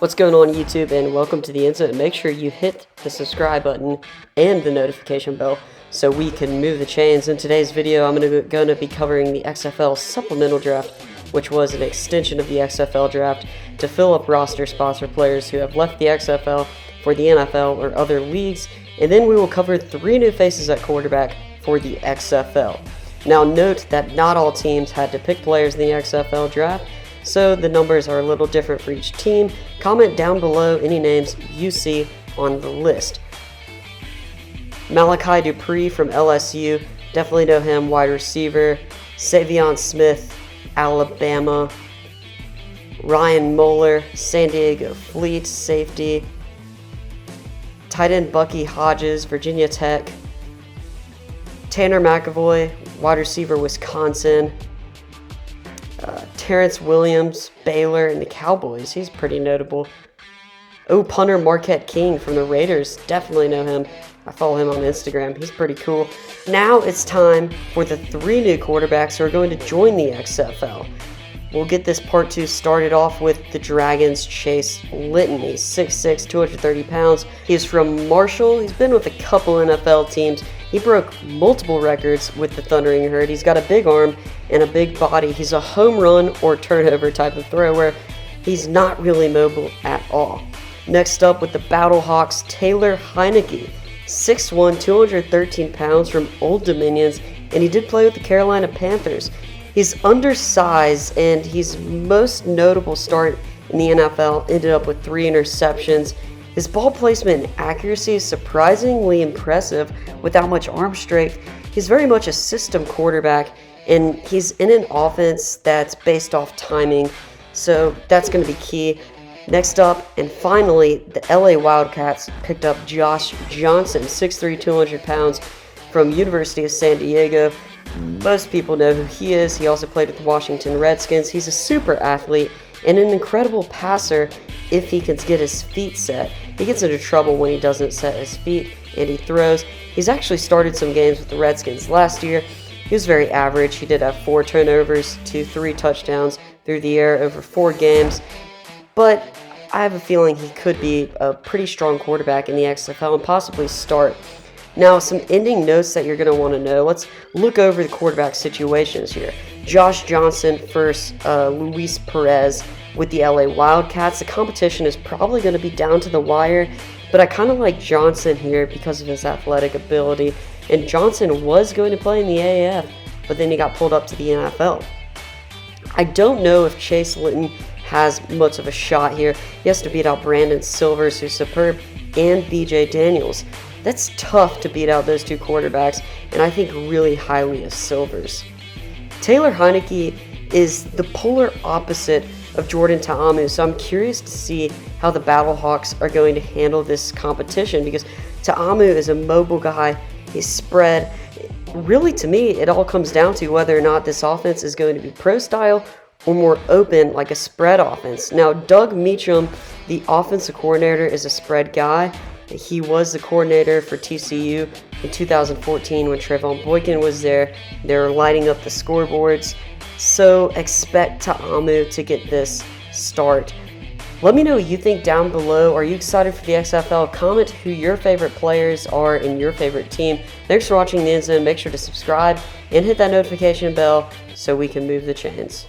What's going on YouTube, and welcome to the EndZone. Make sure you hit the subscribe button and the notification bell so we can move the chains. In today's video, I'm going to be covering the Xfl Supplemental Draft, which was an extension of the XFL Draft to fill up roster spots for players who have left the XFL for the NFL or other leagues. And then we will cover 3 new faces at quarterback for the XFL. Now note that not all teams had to pick players in the XFL Draft, so the numbers are a little different for each team. Comment down below any names you see on the list. Malachi Dupre from LSU, definitely know him, wide receiver. Savion Smith, Alabama. Ryan Moeller, San Diego Fleet, safety. Tight end Bucky Hodges, Virginia Tech. Tanner McAvoy, wide receiver, Wisconsin. Terrence Williams, Baylor, and the Cowboys. He's pretty notable. Oh, punter Marquette King from the Raiders. Definitely know him. I follow him on Instagram. He's pretty cool. Now it's time for the 3 new quarterbacks who are going to join the XFL. We'll get this part 2 started off with the Dragons' Chase Litanies. He's 6'6", 230 pounds. He's from Marshall. He's been with a couple NFL teams. He broke multiple records with the Thundering Herd. He's got a big arm and a big body. He's a home run or turnover type of thrower. He's not really mobile at all. Next up with the Battlehawks, Taylor Heinicke. 6'1", 213 pounds from Old Dominions, and he did play with the Carolina Panthers. He's undersized, and his most notable start in the NFL ended up with 3 interceptions. His ball placement and accuracy is surprisingly impressive without much arm strength. He's very much a system quarterback, and he's in an offense that's based off timing, so that's going to be key. Next up, and finally, the LA Wildcats picked up Josh Johnson, 6'3", 200 pounds, from University of San Diego. Most people know who he is. He also played with the Washington Redskins. He's a super athlete and an incredible passer if he can get his feet set. He gets into trouble when he doesn't set his feet and he throws. He's actually started some games with the Redskins last year. He was very average. He did have 4 turnovers to 3 touchdowns through the air over 4 games. But I have a feeling he could be a pretty strong quarterback in the XFL and possibly start. Now, some ending notes that you're going to want to know. Let's look over the quarterback situations here. Josh Johnson versus Luis Perez with the LA Wildcats. The competition is probably going to be down to the wire, but I kind of like Johnson here because of his athletic ability. And Johnson was going to play in the AAF, but then he got pulled up to the NFL. I don't know if Chase Litton has much of a shot here. He has to beat out Brandon Silvers, who's superb, and BJ Daniels. That's tough to beat out those 2 quarterbacks, and I think really highly of Silvers. Taylor Heinicke is the polar opposite of Jordan Ta'amu, so I'm curious to see how the Battlehawks are going to handle this competition, because Ta'amu is a mobile guy. He's spread. Really, to me, it all comes down to whether or not this offense is going to be pro style or more open, like a spread offense. Now, Doug Meacham, the offensive coordinator, is a spread guy. He was the coordinator for TCU in 2014 when Trayvon Boykin was there. They were lighting up the scoreboards. So expect Ta'amu to get this start. Let me know what you think down below. Are you excited for the XFL? Comment who your favorite players are in your favorite team. Thanks for watching the EndZone. Make sure to subscribe and hit that notification bell so we can move the chains.